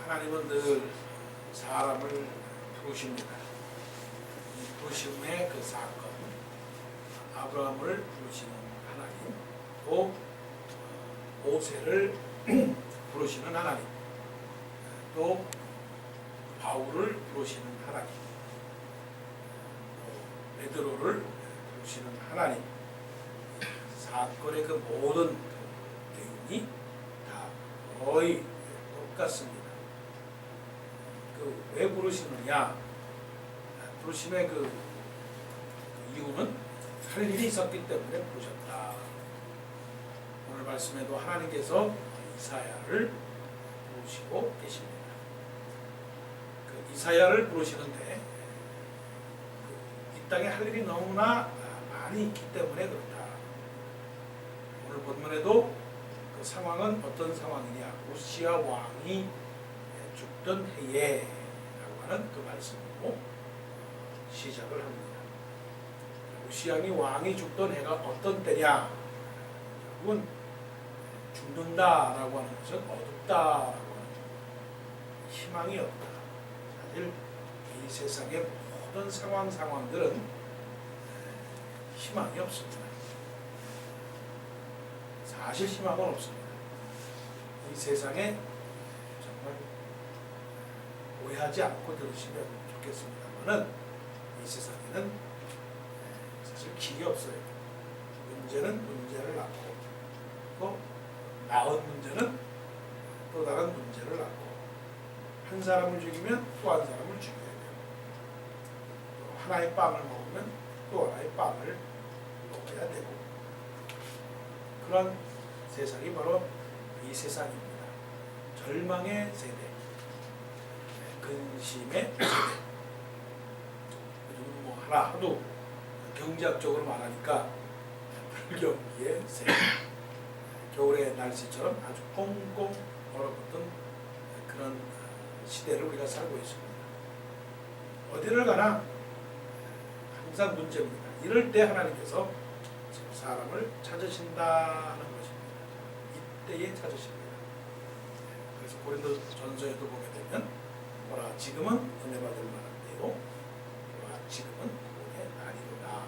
하나님은 늘 사람을 부르십니다. 이 부르심의 그 사건, 아브라함을 부르시는 하나님, 또 모세를 부르시는 하나님, 또 바울을 부르시는 하나님, 또 베드로를 부르시는 하나님, 사건의 그 모든 그 내용이 다 거의 똑같습니다. 그 왜 부르시느냐? 부르심의 그 이유는 할 일이 있었기 때문에 부르셨다. 오늘 말씀에도 하나님께서 이사야를 부르시고 계십니다. 그 이사야를 부르시는데 이 땅에 할 일이 너무나 많이 있기 때문에 그렇다. 오늘 본문에도 그 상황은 어떤 상황이냐? 우시야 왕이 죽던 해에 라고 하는 그 말씀으로 시작을 합니다. 우시야 왕이 죽던 해가 어떤 때냐? 결국은 죽는다라고 하는 것은 어둡다라고 하는 희망이 없다. 사실 이 세상의 모든 상황들은 희망이 없습니다. 사실 희망은 없습니다. 이 세상에 정말 오해하지 않고 들으시면 좋겠습니다만은 이 세상에는 사실 길이 없어요. 문제는 문제를 낳고 또 나은 문제는 또 다른 문제를 낳고 한 사람을 죽이면 또 한 사람을 죽여야 돼요. 또 하나의 빵을 먹으면 또 하나의 빵을 먹어야 되고 그런 세상이 바로 이 세상입니다. 절망의 세대, 근심의 세대. 요즘 뭐 하도 경제학적으로 말하니까 불경기의 세대. 겨울의 날씨처럼 아주 꽁꽁 얼어붙은 그런 시대를 우리가 살고 있습니다. 어디를 가나 항상 문제입니다. 이럴 때 하나님께서 사람을 찾으신다는 것입니다. 이때에 찾으십니다. 그래서 고린도 전서에도 보게 되면 보라 지금은 은혜 받을 만한데요. 보라 지금은 구원의 날이로다.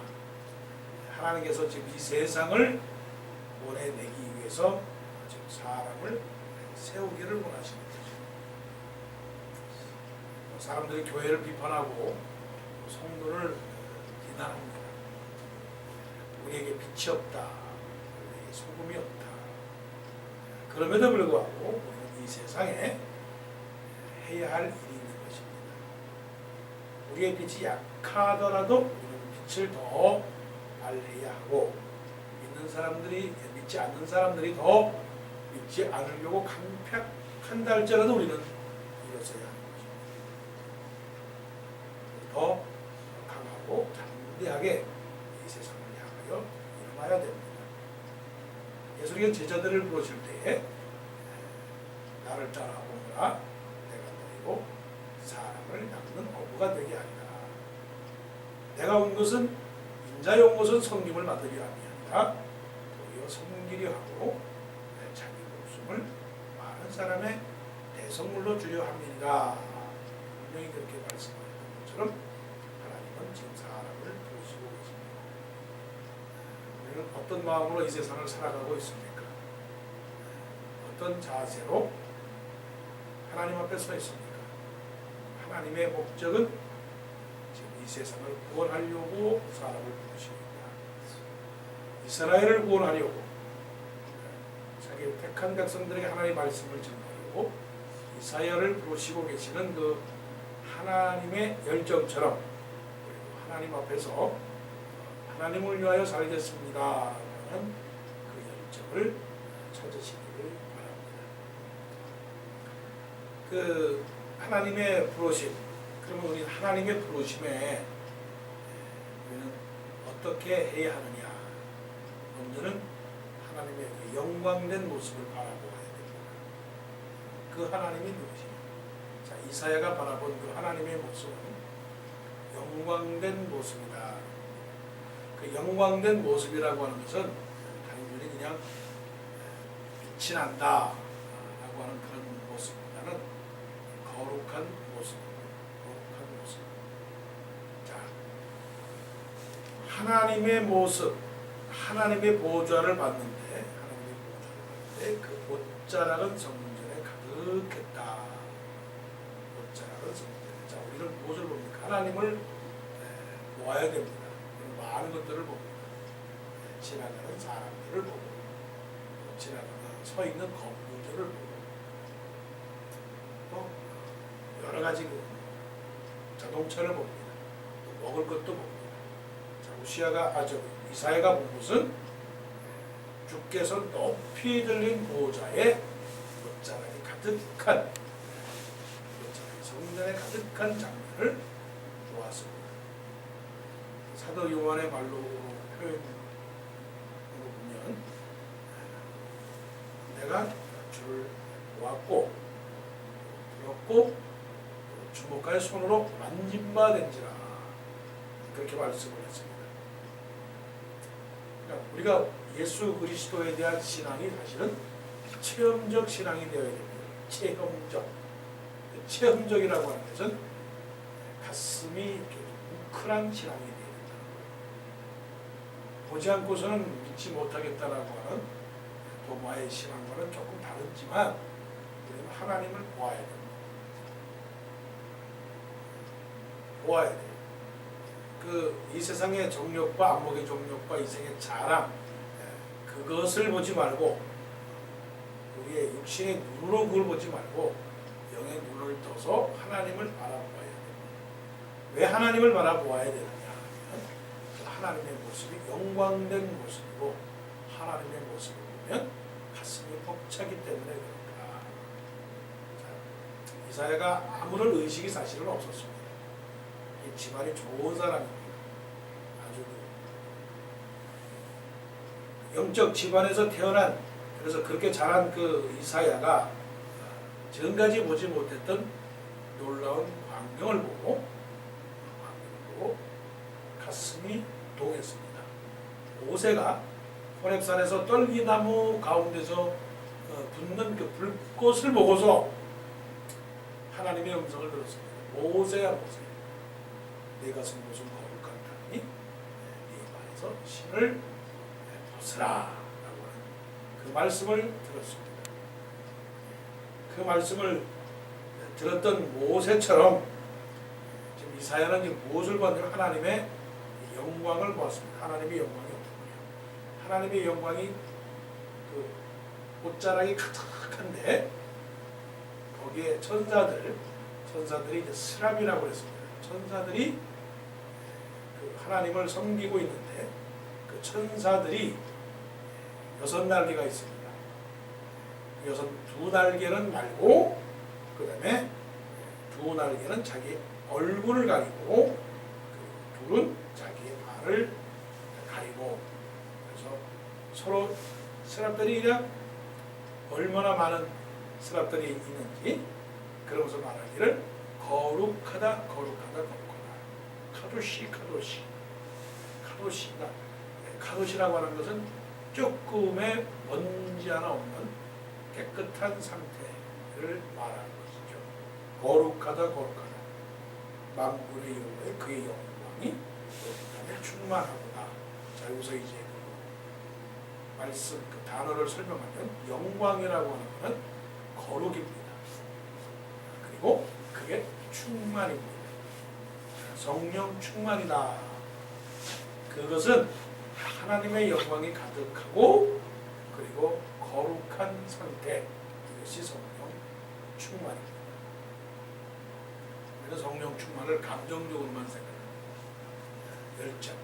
하나님께서 지금 이 세상을 보내내기 위해서 지금 사람을 세우기를 원하시는 거죠. 사람들이 교회를 비판하고 성도를 비난합니다. 우리에게 빛이 없다. 우리에게 소금이 없다. 그럼에도 불구하고 우리는 이 세상에 해야 할 일이 있는 것입니다. 우리의 빛이 약하더라도 우리는 빛을 더 발해야 하고 믿는 사람들이 믿지 않는 사람들이 더 믿지 않으려고 강팍한다 할지라도 우리는 이것어야 하는 것입니다. 더 강하고 담대하게 이 세상을 향하여 일어나야 됩니다. 예수님은 제자들을 부르실 때에 나를 따라오너라 내가 너희로 사람을 낚는 어부가 되게 하리라. 내가 온 것은 인자에 온 것은 섬김을 받으려 함이 아니라 도리어 섬기려 하고 자기 목숨을 많은 사람의 대성물로 주려 함이니라. 분명히 그렇게 말씀하셨던 것처럼 하나님은 지금 사람을 부르시고 계십니다. 우리는 어떤 마음으로 이 세상을 살아가고 있습니까? 어떤 자세로 하나님 앞에 서 있습니까? 하나님의 목적은 지금 이 세상을 구원하려고 사람을 부르십니다. 이스라엘을 구원하려고 자기 택한 백성들에게 하나님의 말씀을 전하려고 이사야를 부르시고 계시는 그 하나님의 열정처럼 우리도 하나님 앞에서 하나님을 위하여 살겠습니다 라는 그 열정을 찾으시기를 바랍니다. 그 하나님의 부르심, 그러면 우리 하나님의 부르심에 우리는 어떻게 해야 하느냐? 먼저는 하나님의 그 영광된 모습을 바라보아야 됩니다. 그 하나님이 누구십니까? 자, 이사야가 바라본 그 하나님의 모습은 영광된 모습이다. 그 영광된 모습이라고 하는 것은 단순히 그냥 빛이 난다 라고 하는 그런 모습보다는 거룩한 모습. 자, 하나님의 모습, 하나님의 보좌를 받는데 그 보좌락은 성전에 가득했다. 보좌락은 성전에. 자, 우리는 무엇을 봅니까? 하나님을 보아야 됩니다. 많은 것들을 봅니다. 지나가는 사람들을 보고, 지나가는 서 있는 건물들을 보고, 또 여러 가지 자동차를 봅니다. 또 먹을 것도 봅니다. 자, 이사야가 본 것은 주께서 높이 들린 보좌에 보좌락이 가득한, 성전에 가득한 장면을 보았습니다. 사도 요한의 말로 표현으로 보면 내가 주를 보았고 들었고 주목하여 손으로 만진 바 된지라, 그렇게 말씀을 했습니다. 그러니까 우리가 예수 그리스도에 대한 신앙이 사실은 체험적 신앙이 되어야 됩니다. 체험적이라고 하는 것은 가슴이 이렇게 뭉클한 신앙이 되어야 된다. 보지 않고서는 믿지 못하겠다라고 하는 도마의 신앙과는 조금 다르지만 우리는 하나님을 보아야 됩니다. 보아야 돼요. 이 세상의 정욕과 안목의 정욕과 이생의 자랑, 그것을 보지 말고 우리의 육신의 눈으로 그걸 보지 말고 영의 눈을 떠서 하나님을 바라보아야 됩니다. 왜 하나님을 바라보아야 되느냐 하면 하나님의 모습이 영광된 모습이고 하나님의 모습을 보면 가슴이 벅차기 때문에 그런가. 이사야가 아무런 의식이 사실은 없었습니다. 이 집안이 좋은 사람입니다. 아주 영적 집안에서 태어난, 그래서 그렇게 자란 그 이사야가 지금까지 보지 못했던 놀라운 광경을 보고 가슴이 동했습니다. 모세가 호렙산에서 떨기나무 가운데서 붙는 그 불꽃을 보고서 하나님의 음성을 들었습니다. 모세야 모세, 네 것은 무슨 거룩한 땅이 네 발에서 신을 벗으라 라고 하는 그 말씀을 들었습니다. 그 말씀을 들었던 모세처럼 지금 이사야는 지금 무엇을 봤냐면 하나님의 영광을 보았습니다. 하나님의 영광이 어떻군요. 하나님의 영광이 그 옷자락이 가득한데 거기에 천사들이 이제 스랍이라고 했습니다. 천사들이 그 하나님을 섬기고 있는데 그 천사들이 6날개가 있습니다. 두 날개는 말고 그 다음에 두 날개는 자기 얼굴을 가리고 그 둘은 자기의 발을 가리고, 그래서 서로 스랍들이 그냥 얼마나 많은 스랍들이 있는지 그러면서 말하기를 거룩하다 거룩하다 거룩하다, 카도시라고 하는 것은 조금의 먼지 하나 없는 깨끗한 상태를 말하는 것이죠. 거룩하다 거룩하다, 만군의 여호와의 그의 영광이 여기 충만하구나. 자, 여기서 이제 그 말씀 그 단어를 설명하면 영광이라고 하는 것은 거룩입니다. 그리고 그게 충만입니다. 성령 충만이다. 그것은 하나님의 영광이 가득하고 그리고 거룩한 상태, 이것이 성령 충만입니다. 우리는 성령 충만을 감정적으로만 생각합니다. 열정,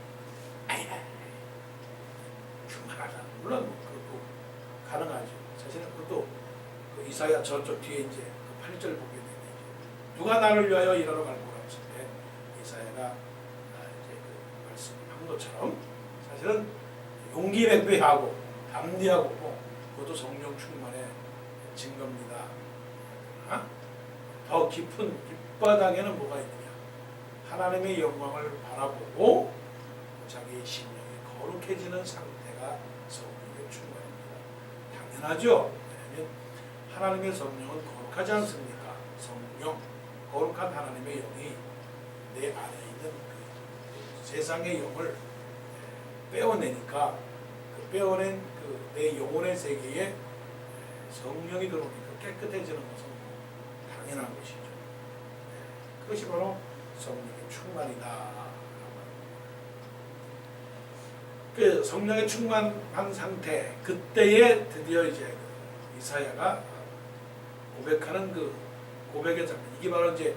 충만하다. 물론 그것도 가능하죠. 사실은 그것도 그 이사야 저쪽 뒤에 이제 그 8절 보게 되면 누가 나를 위하여 일하러 갈 거라고 했을 때 이사야가 이제 그 말씀한 것처럼 사실은 용기 백배하고 담대하고 그것도 성령 충만의 증거입니다. 더 깊은 밑바닥에는 뭐가 있느냐? 하나님의 영광을 바라보고 자기의 심령이 거룩해지는 상태가 성령의 충만입니다. 당연하죠. 왜냐하면 하나님의 성령은 거룩하지 않습니까? 성령, 거룩한 하나님의 영이 내 안에 있는 그 세상의 영을 빼어내니까 그 빼어낸 그 내 영혼의 세계에 성령이 들어오니까 깨끗해지는 것은 당연한 것이죠. 그것이 바로 성령의 충만이다. 그 성령의 충만한 상태, 그때에 드디어 이제 이사야가 고백하는 그 고백의 장면, 이게 바로 이제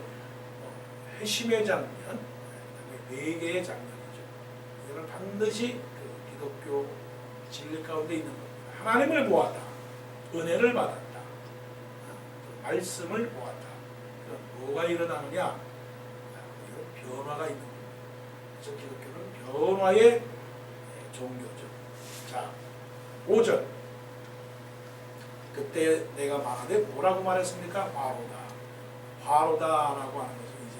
회심의 장면, 네 개의 장면이죠. 이거는 반드시 그 기독교 진리 가운데 있는 겁니다. 하나님을 보았다, 은혜를 받았다, 말씀을 보았다. 그럼 뭐가 일어나느냐? 이런 변화가 있는 겁니다. 그래서 기독교는 변화의 종교죠. 자, 5절. 그때 내가 말하되 뭐라고 말했습니까? 화로다라고 하는 것은 이제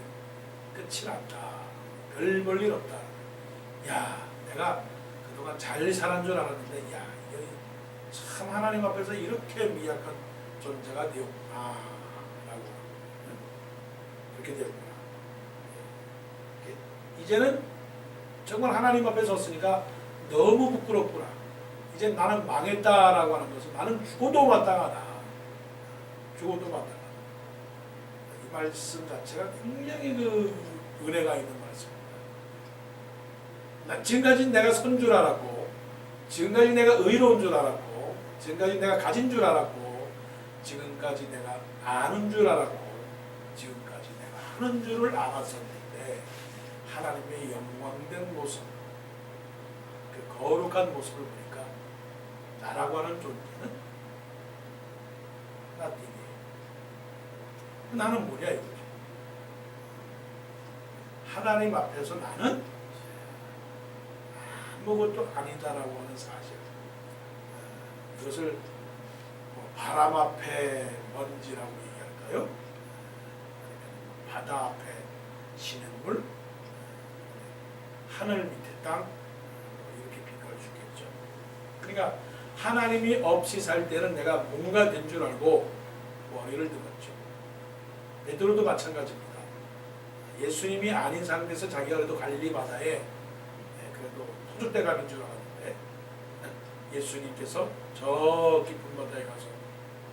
끝이 났다. 별 볼 일 없다. 야, 내가 그동안 잘 살은 줄 알았는데, 야, 이거 참 하나님 앞에서 이렇게 미약한 존재가 되었구나 라고 그렇게 되었구나. 이제는 정말 하나님 앞에 섰으니까 너무 부끄럽구나. 이제 나는 망했다라고 하는 것은 나는 죽어도 마땅하다. 죽어도 마땅하다. 이 말씀 자체가 굉장히 그 은혜가 있는 말씀입니다. 지금까지 내가 선 줄 알았고, 지금까지 내가 의로운 줄 알았고, 지금까지 내가 가진 줄 알았고, 지금까지 내가 아는 줄 알았고, 지금까지 내가 하는 줄을 알았었는데 하나님의 영광된 모습, 그 거룩한 모습을 보니까 나라고 하는 존재는 나띵이에요. 나는 뭐냐 이거죠. 하나님 앞에서 나는 아무것도 아니다라고 하는 사실. 이것을 바람 앞에 먼지라고 얘기할까요? 바다 앞에 시냇물, 하늘 밑에 땅, 이렇게 비교할 수 있겠죠. 그러니까 하나님이 없이 살 때는 내가 뭔가 된 줄 알고 머리를 들었죠. 베드로도 마찬가지입니다. 예수님이 아닌 상태에서 자기가 그래도 갈릴리 바다에 그래도 호숫대감인 줄 알았는데 예수님께서 저 깊은 바다에 가서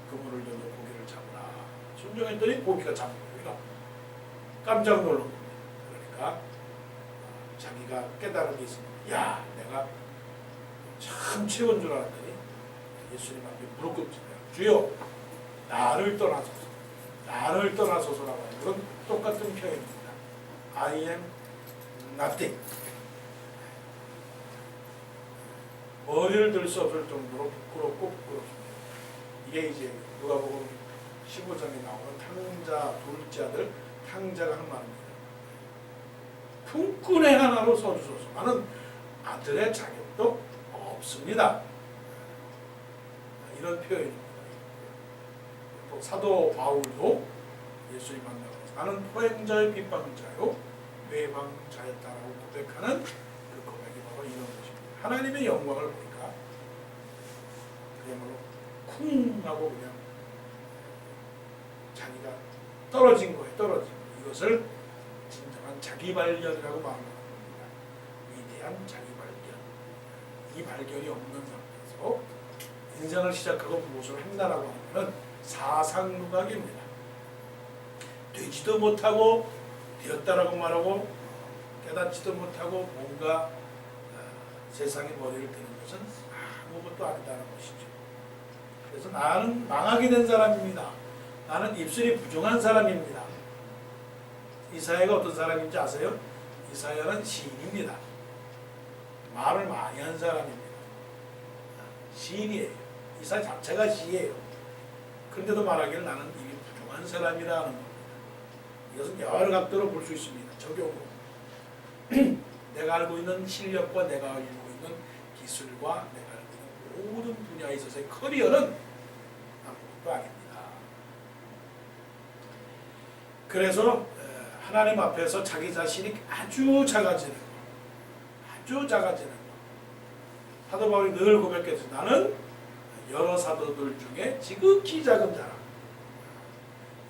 그물을 들고 고기를 잡으라. 순종했더니 고기가 잡은 거예요. 깜짝 놀란 겁니다. 그러니까 자기가 깨달은 게 있습니다. 야, 내가 참 최고인 줄 알았더니 예수님 앞에 무릎 꿇습니다. 주여, 나를 떠나소서. 나를 떠나소서라고 하는 그런 똑같은 표현입니다. I am nothing. 머리를 들 수 없을 정도로 부끄럽고 부끄럽습니다. 이게 이제 누가복음 15장에 나오는 탕자 둘째 아들 탕자가 하는 말입니다. 품꾼의 하나로 서주소서. 나는 아들의 자격도 없습니다. 이런 표현입니다. 또 사도 바울도 예수님 만나서 나는 포행자의 빗방자요 외방자였다라고 고백하는 그 고백이 바로 이런 것입니다. 하나님의 영광을 보니까 그야말로 쿵 하고 그냥 자기가 떨어진 거예요. 떨어진 거. 이것을 진정한 자기 발견이라고 말하는 겁니다. 위대한 자기 발견. 이 발견이 없는 상태에서 인생을 시작하고 무엇을 한다라고 하는 것은 사상누각입니다. 되지도 못하고 되었다라고 말하고 깨닫지도 못하고 뭔가 세상에 머리를 드는 것은 아무것도 아니다는 것이죠. 그래서 나는 망하게 된 사람입니다. 나는 입술이 부정한 사람입니다. 이사야가 어떤 사람인지 아세요? 이사야는 시인입니다. 말을 많이 한 사람입니다. 시인이에요. 이사야 자체가 시예요. 그런데도 말하기를 나는 입이 부정한 사람이라는 겁니다. 이것은 여러 각도로 볼 수 있습니다. 적용으로. 내가 알고 있는 실력과 내가 알고 있는 기술과 내가 알고 있는 모든 분야에 있어서의 커리어는 아무것도 아닙니다. 그래서 하나님 앞에서 자기 자신이 아주 작아지는 것, 아주 작아지는 것. 사도 바울이 늘 고백했죠. 나는 여러 사도들 중에 지극히 작은 자라.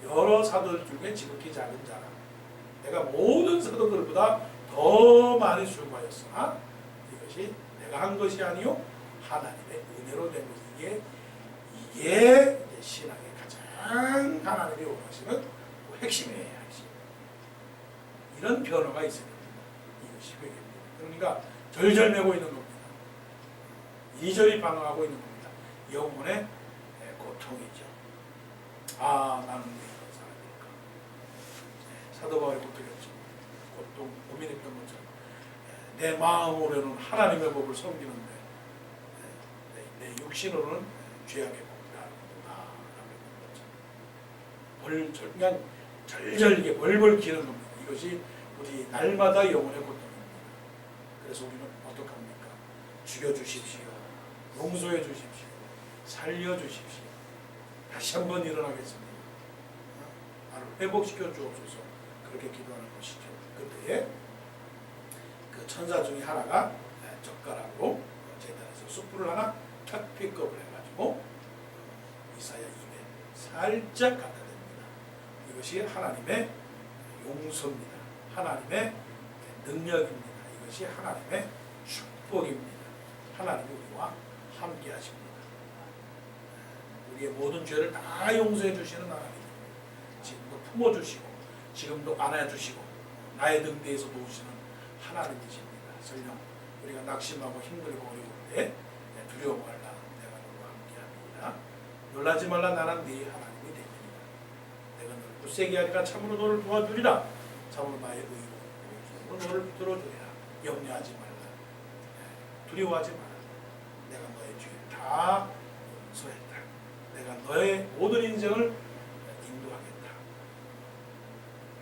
여러 사도들 중에 지극히 작은 자라. 내가 모든 사도들보다 더 많이 수고하였으나 이것이 내가 한 것이 아니요 하나님의 은혜로 된 것이 이게 이제 신앙의 가장 하나님이 원하시는 핵심이에요. 핵심. 이런 변화가 있어야 됩니다. 이것이 회개입니다. 그러니까 절절매고 있는 겁니다. 이절이 방황하고 있는 겁니다. 영혼의 고통이죠. 나는 왜 이런 사람일까? 사도 바울이 고통이었죠. 고통, 고민했던 것처럼 내 마음으로는 하나님의 법을 섬기는데 내 육신으로는 죄악의 법을 하는구나. 그냥 절절하게 벌벌 기는 겁니다. 이것이 우리 날마다 영혼의 고통입니다. 그래서 우리는 어떡합니까? 죽여주십시오. 용서해 주십시오. 살려주십시오. 다시 한번 일어나겠습니다. 나를 회복시켜 주옵소서. 그렇게 기도하는 것이죠. 그때에 그 천사 중에 하나가 젓가락으로 제단에서 숯불을 하나 탁 픽업을 해가지고 이사야 입에 살짝 갖다 댑니다. 이것이 하나님의 용서입니다. 하나님의 능력입니다. 이것이 하나님의 축복입니다. 하나님이 우리와 함께 하십니다. 우리의 모든 죄를 다 용서해 주시는 하나님. 지금도 품어주시고 지금도 안아주시고 나의 등 뒤에서 도우시는 하나님이십니다. 설령 우리가 낙심하고 힘들고 어려울 때 두려워 말라. 내가 너와 함께합니다. 놀라지 말라. 나는 네 하나님이 됩니다. 내가 너를 굳세게 하리라. 참으로 너를 도와주리라. 참으로 나의 의로 너를 들어주리라. 염려하지 말라. 두려워하지 마라. 내가 너의 죄를 다 용서했다. 내가 너의 모든 인생을 인도하겠다.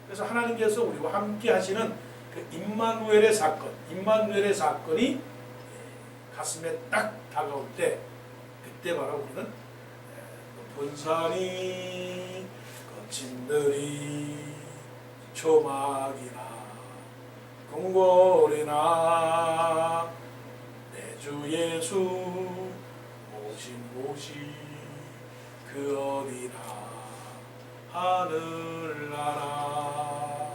그래서 하나님께서 우리와 함께 하시는 그 임마누엘의 사건이 가슴에 딱 다가올 때 그때 바로 우리는 높은 산이 거친 들이 초막이나 궁궐이나 내 주 예수 모신 곳이 그 어디나 하늘나라.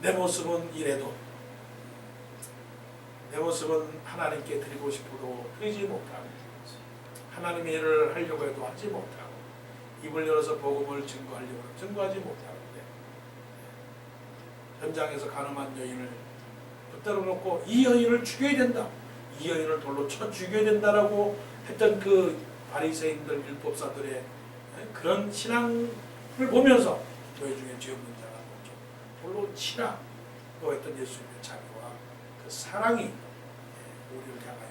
내 모습은 이래도 내 모습은 하나님께 드리고 싶어도 드리지 못하고 하나님의 일을 하려고 해도 하지 못하고 입을 열어서 복음을 증거하려고 해도 증거하지 못하는데 현장에서 가늠한 여인을 붙들어 놓고 이 여인을 죽여야 된다. 이 여인을 돌로 쳐 죽여야 된다라고 했던 그 바리새인들 율법사들의 그런 신앙을 보면서 너희 중에 죄 없는 자가 없죠. 돌로 치라. 또 했던 예수님의 자비와 그 사랑이 우리를 향하여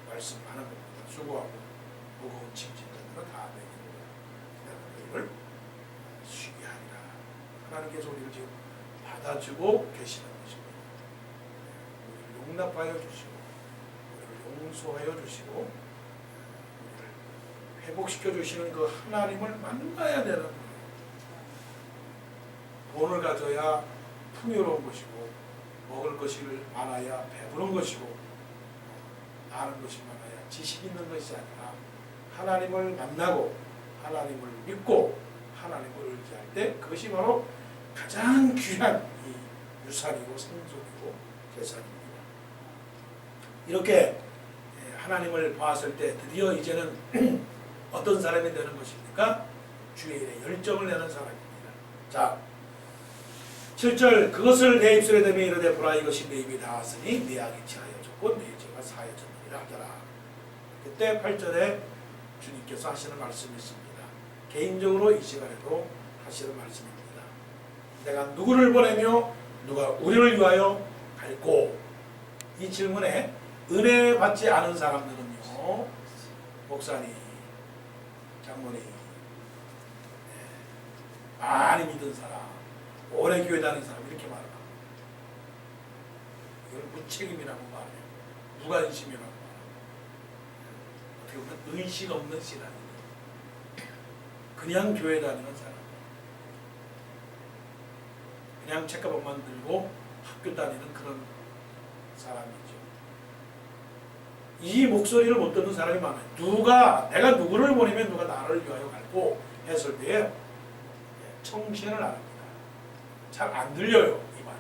말씀하는 겁니다. 수고하고 무거운 짐짓들은 다 내기로 내가 너희를 쉬게 하리라. 하나님께서 우리를 지금 받아주고 계시는 것입니다. 우리를 용납하여 주시고 우리를 용서하여 주시고 우리를 회복시켜 주시는 그 하나님을 만나야 되는 거예요. 돈을 가져야 풍요로운 것이고 먹을 것이 많아야 배부른 것이고 아는 것이 많아야 지식 있는 것이 아니라 하나님을 만나고 하나님을 믿고 하나님을 의지할 때 그것이 바로 가장 귀한 이 유산이고 생존이고 재산입니다. 이렇게 하나님을 보았을 때 드디어 이제는 어떤 사람이 되는 것입니까? 주의 일에 열정을 내는 사람입니다. 자, 7절 그것을 내 입술에 대며 이르되 보라 이것이 내 입이 닿았으니 내 악이 취하여졌고 내 죄가 사하여졌느니라 하더라. 그때 8절에 주님께서 하시는 말씀이 있습니다. 개인적으로 이 시간에도 하시는 말씀입니다. 내가 누구를 보내며 누가 우리를 위하여 갈고. 이 질문에 은혜 받지 않은 사람들은요, 목사님, 장모님, 많이 믿은 사람, 오래 교회 다니는 사람 이렇게 말합니다. 이걸 무책임이라고 말해요. 무관심이라고 말해요. 어떻게 보면 의식 없는 신앙이에요. 그냥 교회 다니는 사람, 그냥 책가방만 들고 학교 다니는 그런 사람이죠. 이 목소리를 못 듣는 사람이 많아요. 내가 누구를 보내면 누가 나를 위하여 갈고 했을 때에 청신을 안 합니다. 잘 안 들려요, 이 말이.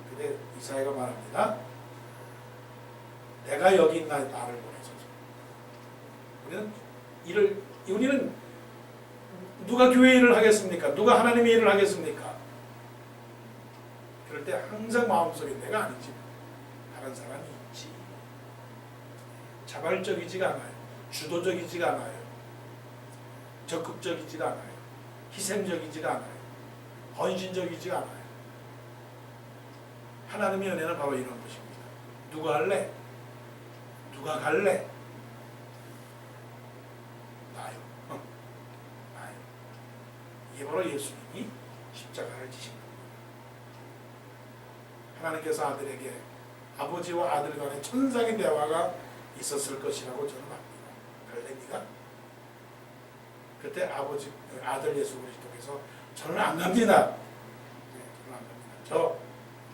근데 이사야가 말합니다. 내가 여기 있나 나를 보내소서. 우리는 누가 교회 일을 하겠습니까? 누가 하나님의 일을 하겠습니까? 그럴 때 항상 마음속에 내가 아니지 다른 사람이 있지. 자발적이지가 않아요. 주도적이지가 않아요. 적극적이지가 않아요. 희생적이지가 않아요. 헌신적이지가 않아요. 하나님의 은혜는 바로 이런 것입니다. 누가 할래? 누가 갈래? 나요. 나요. 이게 바로 예수님이 십자가를 지신 겁니다. 하나님께서 아들에게 아버지와 아들 간의 천상의 대화가 있었을 것이라고 저는 압니다. 갈래 네가? 그때 아들 예수 그리스도께서 저는 안 갑니다. 네, 저는 안 갑니다. 저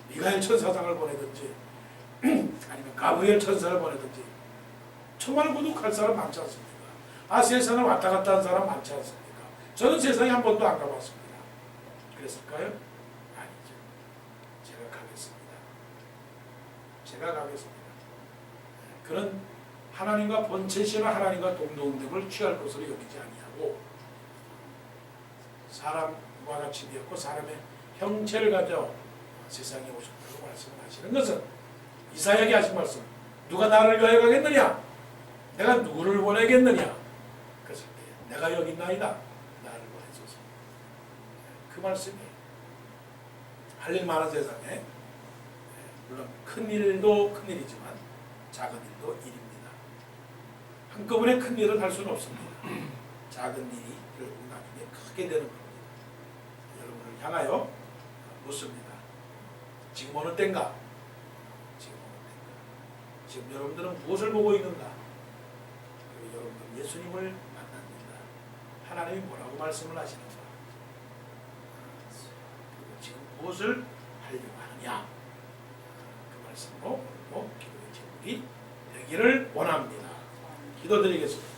미가엘 천사장을 보내든지 아니면 가브리엘 천사를 보내든지 저 말고도 갈 사람 많지 않습니까? 세상을 왔다 갔다 한 사람 많지 않습니까? 저는 세상에 한 번도 안 가봤습니다. 그랬을까요? 아니죠. 제가 가겠습니다. 제가 가겠습니다. 그런 하나님과 본체시나 하나님과 동등됨을 취할 것으로 여기지 아니하고 사람과 같이 되었고 사람의 형체를 가져 세상에 오셨다고 말씀하시는 것은 이사야에게 하신 말씀, 누가 나를 위하여 가겠느냐? 내가 누구를 보내겠느냐? 그랬을 때 내가 여기 있나이다. 나를 보내소서. 그 말씀이에요. 할 일 많은 세상에 물론 큰 일도 큰 일이지만 작은 일도 일입니다. 한꺼번에 큰 일을 할 수는 없습니다. 작은 일이 결국 나중에 크게 되는 겁니다. 여러분을 향하여 묻습니다. 지금 어느 때인가? 지금 어느 때인가? 지금 여러분들은 무엇을 보고 있는가? 그리고 여러분들 예수님을 만납니다. 하나님이 뭐라고 말씀을 하시는가? 그리고 지금 무엇을 하려고 하느냐? 그 말씀으로 오늘도 기도의 제목이 되기를 원합니다. 기도드리겠습니다.